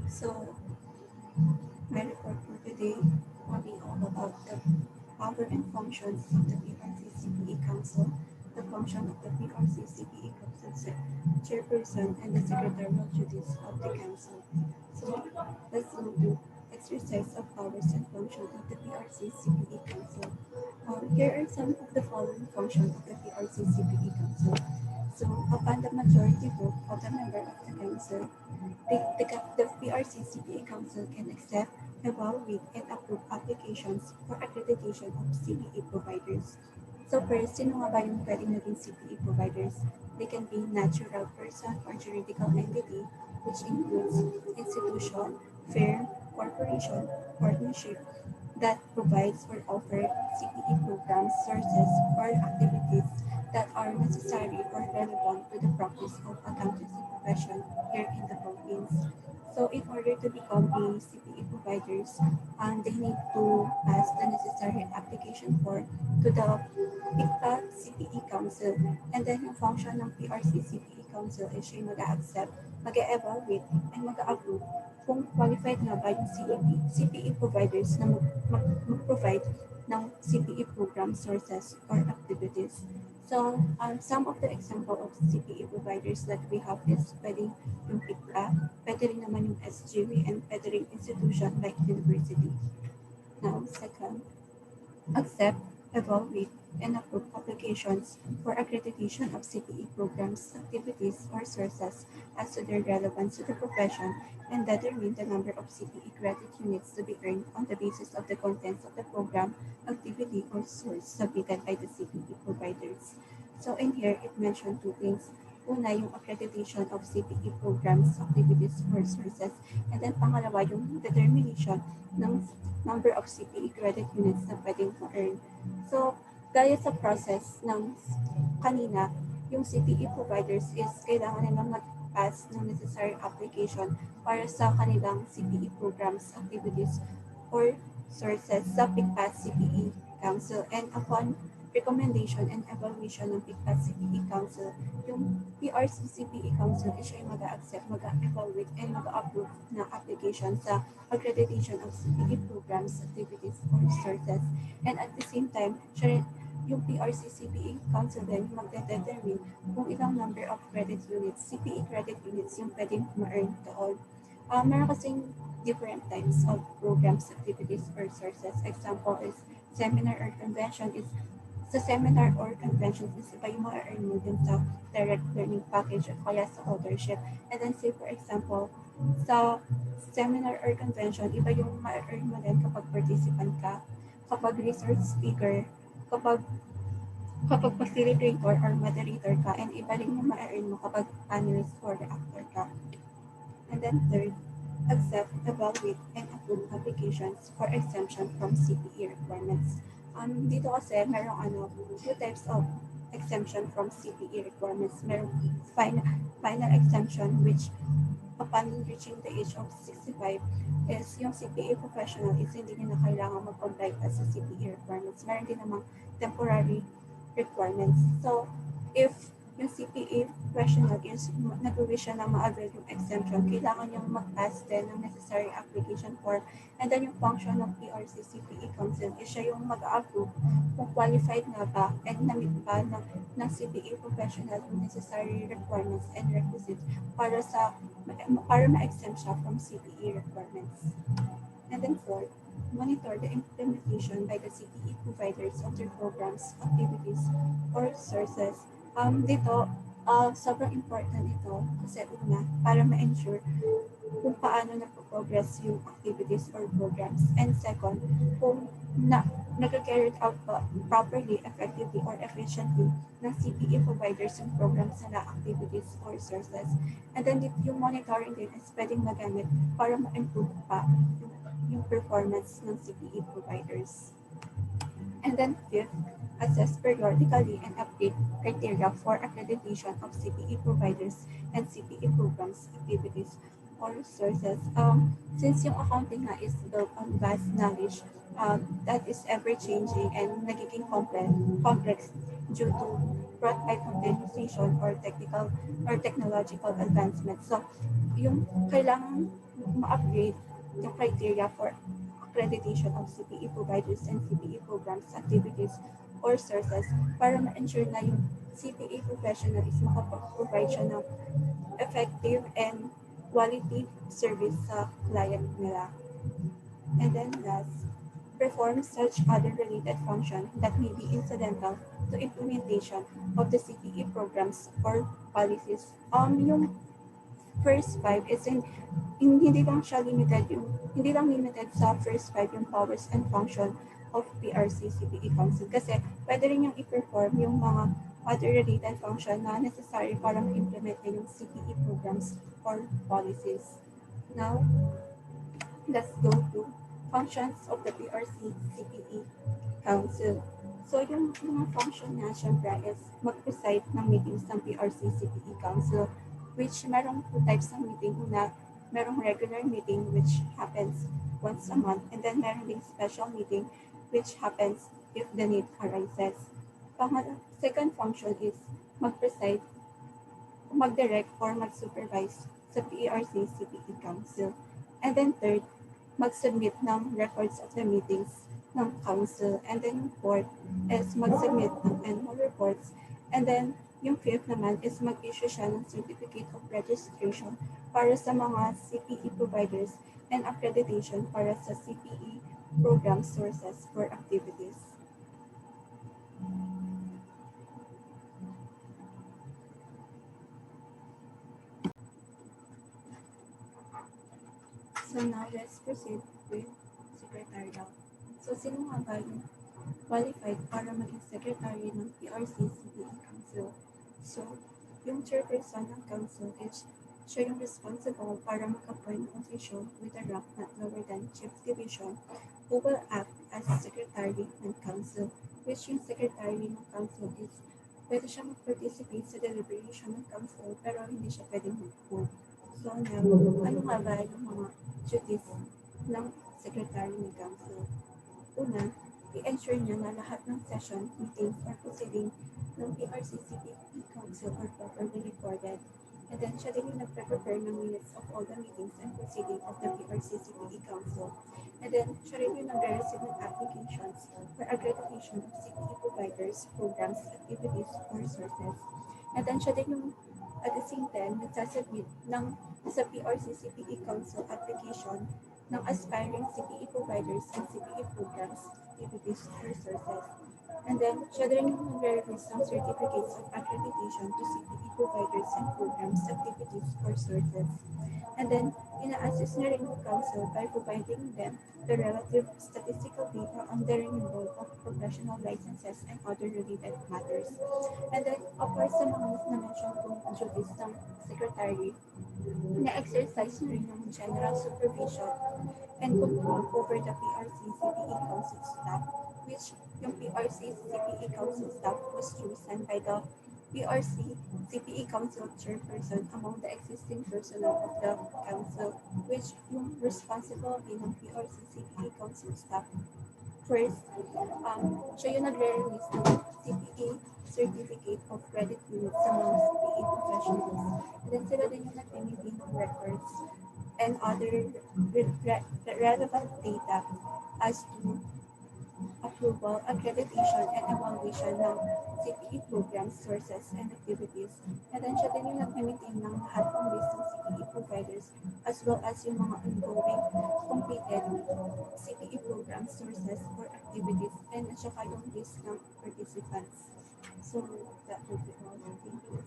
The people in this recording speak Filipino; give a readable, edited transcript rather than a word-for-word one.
So, my report for today will be all about the power and functions of the PRC-CPE Council, the function of the PRC-CPE Council Chairperson, and the secretarial duties of the Council. So, let's move to exercise of powers and functions of the PRC-CPE Council. Here are some of the following functions of the PRC-CPE Council. So, upon the majority vote of the member of the Council, the PRCCPA Council can accept, evaluate, and approve applications for accreditation of CPA providers. So first, sino nga ba yung pwedeng naging CPA providers? They can be natural person or juridical entity, which includes institution, firm, corporation, partnership that provides or offer CPE programs, sources, or activities that are necessary or relevant to the practice of accountancy profession here in the Philippines. So in order to become a CPE providers, they need to pass the necessary application form to the PICPA CPE Council. And then yung function ng PRC CPE Council is siya yung mag-accept, mag-evaluate, and mag-approve kung qualified nga ba yung CPE providers na mag-provide ng CPE program sources or activities. So, some of the example of CPE providers that we have is pwedeng yung PICPA, pwede rin naman yung SGV, and pwede rin institution like university. Now, second, accept, evaluate, and approve applications for accreditation of CPE programs, activities, or sources as to their relevance to the profession and determine the number of CPE credit units to be earned on the basis of the contents of the program, activity, or source submitted by the CPE providers. So in here, it mentioned two things. Una, yung accreditation of CPE programs, activities, or sources. And then pangalawa, yung determination ng number of CPE credit units na pwedeng ma-earn. So, gaya sa process ng kanina, yung CPE providers is kailangan nilang mag-pass ng necessary application para sa kanilang CPE programs, activities, or sources sa PICPAS CPE Council. And upon recommendation and evaluation ng PICPAS CPE Council, yung PRC CPE Council is siya yung mag-accept, mag-evaluate, and mag-approve na application sa accreditation of CPE programs, activities, or sources. And at the same time, siya yung PRC CPE Council din magdedetermine kung ilang number of credit units, CPE credit units yung pwedeng ma-earn doon. Meron kasing different types of programs, activities, or sources. Example is seminar or convention is sa seminar or convention is iba yung ma-earn mo din sa direct learning package o kaya sa authorship. And then say for example, sa seminar or convention, iba yung ma-earn mo din kapag participant ka, kapag research speaker, kapag facilitator or moderator ka, and iba rin yung ma-earn mo kapag panelist or reactor ka. And then third, accept, evaluate, and approve applications for exemption from CPE requirements. Dito kasi merong two types of exemption from CPE requirements. Merong final exemption which upon reaching the age of 65 is yung CPA professional is hindi nyo na kailangan mag-comply pa sa CPE requirements. Meron din namang temporary requirements. So, if yung CPA professional is nag-wish siya na ma-avail yung exemption, kailangan niyang mag-pass din ng necessary application form. And then yung function ng PRC CPA Council is siya yung mag-approve kung qualified nga ba and na-meet ba ng CPA professional yung necessary requirements and requisites para ma-exempt siya from CPA requirements. And then fourth, monitor the implementation by the CPE providers of their programs, activities, or sources. Dito, sobrang important ito kasi una, para ma-ensure kung paano nagpo-progress yung activities or programs. And second, kung nag-carry out ba properly, effectively, or efficiently ng CPE providers yung programs nila, activities, or sources. And then yung monitoring din is pwedeng magamit para ma-improve pa yung performance ng CPE providers. And then fifth, assess periodically and update criteria for accreditation of CPE providers and CPE programs, activities, or sources. Since yung accounting nga is built on vast knowledge that is ever-changing and nagiging complex due to brought by continuation or technological advancement. So, yung kailangan ma-upgrade yung criteria for accreditation of CPE providers and CPE programs, activities, or sources para ma-ensure na yung CPE professional is makapag-provide siya ng effective and quality service sa client nila. And then last, perform such other related functions that may be incidental to implementation of the CPE programs or policies. Yung first five is hindi lang siya hindi lang limited sa first five yung powers and function of PRC CPE Council kasi pwede rin yung i-perform yung mga other related function na necessary para ma-implement na yung CPE programs or policies. Now, let's go to functions of the PRC CPE Council. So, yung mga function niya, syempre, is mag-preside ng meetings ng PRC CPE Council, which merong two types ng meeting. Una, merong regular meeting, which happens once a month, and then meron ding special meeting, which happens if the need arises. Second function is mag-preside, mag-direct, or mag-supervise sa PRC CPE Council. And then third, mag-submit ng records of the meetings ng council. And then yung fourth is mag-submit ng annual reports. And then yung fifth naman is mag-issue siya ng certificate of registration para sa mga CPE providers and accreditation para sa CPE program sources for activities. So now let's proceed with secretarial. So sino nga ba yung qualified para maging secretary ng PRC CPE Council? So, yung chairperson ng council is siya yung responsible para mag-appoint ng official with a rank not lower than chief division who will act as secretary ng council, which yung secretary ng council is pwede siya mag-participate sa deliberation ng council pero hindi siya pwedeng mag-vote. So now, ano nga ba yung mga duties ng secretary ng council? Una, i-ensure niya na lahat ng session, meetings, or proceeding ng PRCCP Council are properly recorded. And then, siya din yung nagpe-prepare ng minutes of all the meetings and proceedings of the PRCCP Council. And then, siya rin yung nagre-receive ng applications for accreditation of CPE providers, programs, activities, or sources. And then, siya din yung at the same time, nagsasubmit ng sa PRCCPE Council application ng aspiring CPE providers and CPE programs, activities, or sources. And then, siya din yung nagre-release ng certificates of accreditation to CPE providers and programs, activities, or sources. And then, ina-assist niya rin yung council by providing them the relative statistical data on the renewal of professional licenses and other related matters. And then, of course, sa mga na-mention kong duties ng secretary, na-exercise na rin yung general supervision and control over the PRC CPE Council staff, which yung PRC CPE Council staff was chosen by the PRC CPE Council chairperson among the existing personnel of the council, which yung responsibility ng PRC CPE Council staff. First, siya yung nagre-release ng CPE Certificate of Credit Unit sa mga CPE professionals. And then sila din yung nag-maintain ng records and other relevant data as to approval, accreditation, and evaluation ng CPE programs, sources, and activities. And then siya din yung nag-maintain ng lahat ng list ng CPE providers as well as yung mga ongoing completed CPE programs, sources, or activities, and at saka yung list ng participants. So, that would be all. Thank you.